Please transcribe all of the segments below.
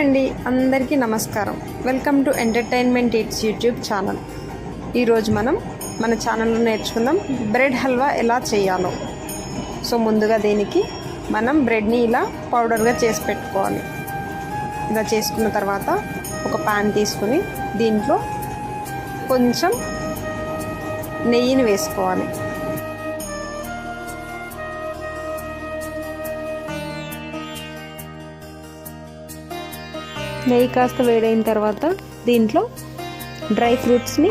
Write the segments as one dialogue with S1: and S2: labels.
S1: అండి, అందరికీ నమస్కారం. Welcome to entertainment it's YouTube channel. ఈరోజు మనం మన ఛానల్లో నేర్చుకుందాం బ్రెడ్ హల్వా ఎలా చేయాలో. సో ముందుగా దీనికి మనం బ్రెడ్ని ఇలా పౌడర్గా చేసి పెట్టుకోవాలి. ఇలా చేసుకున్న తర్వాత ఒక ప్యాన్ తీసుకుని దీంట్లో కొంచెం నెయ్యిని వేసుకోవాలి. నెయ్యి కాస్త వేడైన తర్వాత దీంట్లో డ్రై ఫ్రూట్స్ని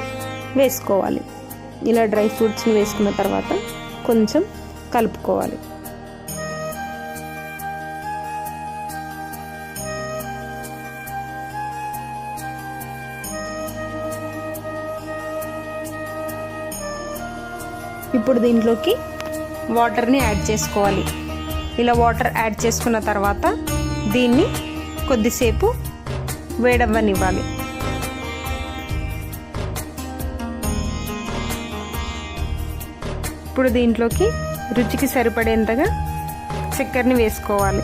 S1: వేసుకోవాలి. ఇలా డ్రై ఫ్రూట్స్ని వేసుకున్న తర్వాత కొంచెం కలుపుకోవాలి. ఇప్పుడు దీంట్లోకి వాటర్ని యాడ్ చేసుకోవాలి. ఇలా వాటర్ యాడ్ చేసుకున్న తర్వాత దీన్ని కొద్దిసేపు వేడవ్వనివ్వాలి. ఇప్పుడు దీంట్లోకి రుచికి సరిపడేంతగా చక్కెరని వేసుకోవాలి.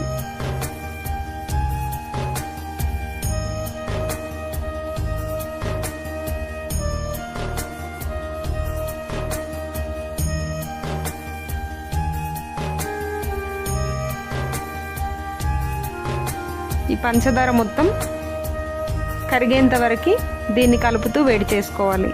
S1: ఈ పంచదార మొత్తం కరిగేంత వరకు దీన్ని కలుపుతూ వేడి చేసుకోవాలి.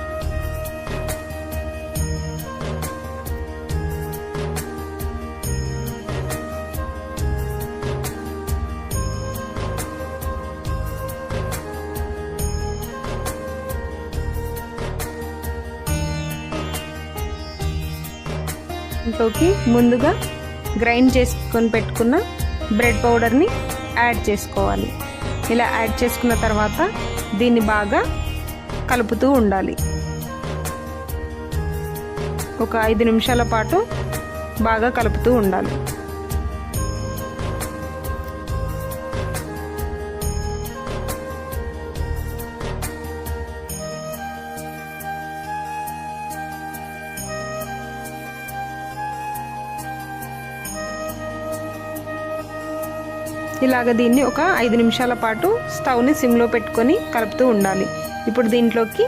S1: ఇంట్లోకి ముందుగా గ్రైండ్ చేసుకొని పెట్టుకున్న బ్రెడ్ పౌడర్ని యాడ్ చేసుకోవాలి. ఇలా యాడ్ చేసుకున్న తర్వాత దీన్ని బాగా కలుపుతూ ఉండాలి. ఒక 5 నిమిషాల పాటు బాగా కలుపుతూ ఉండాలి. ఇలాగ దీన్ని ఒక 5 నిమిషాల పాటు స్టవ్ని సిమ్లో పెట్టుకొని కలుపుతూ ఉండాలి. ఇప్పుడు దీంట్లోకి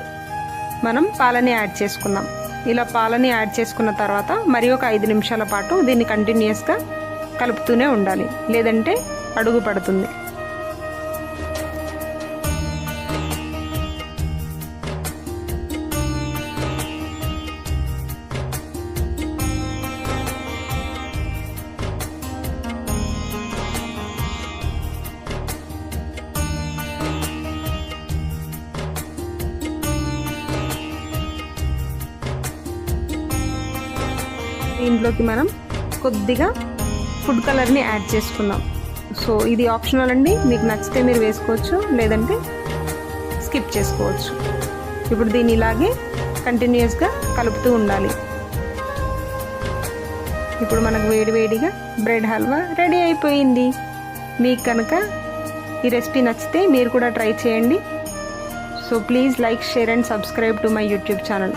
S1: మనం పాలని యాడ్ చేసుకుందాం. ఇలా పాలని యాడ్ చేసుకున్న తర్వాత మరి ఒక 5 నిమిషాల పాటు దీన్ని కంటిన్యూస్గా కలుపుతూనే ఉండాలి, లేదంటే అడుగు పడుతుంది. దీంట్లోకి మనం కొద్దిగా ఫుడ్ కలర్ని యాడ్ చేసుకుందాం. సో ఇది ఆప్షనల్ అండి, మీకు నచ్చితే మీరు వేసుకోవచ్చు, లేదంటే స్కిప్ చేసుకోవచ్చు. ఇప్పుడు దీన్ని ఇలాగే కంటిన్యూస్గా కలుపుతూ ఉండాలి. ఇప్పుడు మనకు వేడివేడిగా బ్రెడ్ హల్వా రెడీ అయిపోయింది. మీకు కనుక ఈ రెసిపీ నచ్చితే మీరు కూడా ట్రై చేయండి. So please like, share and subscribe to my YouTube channel.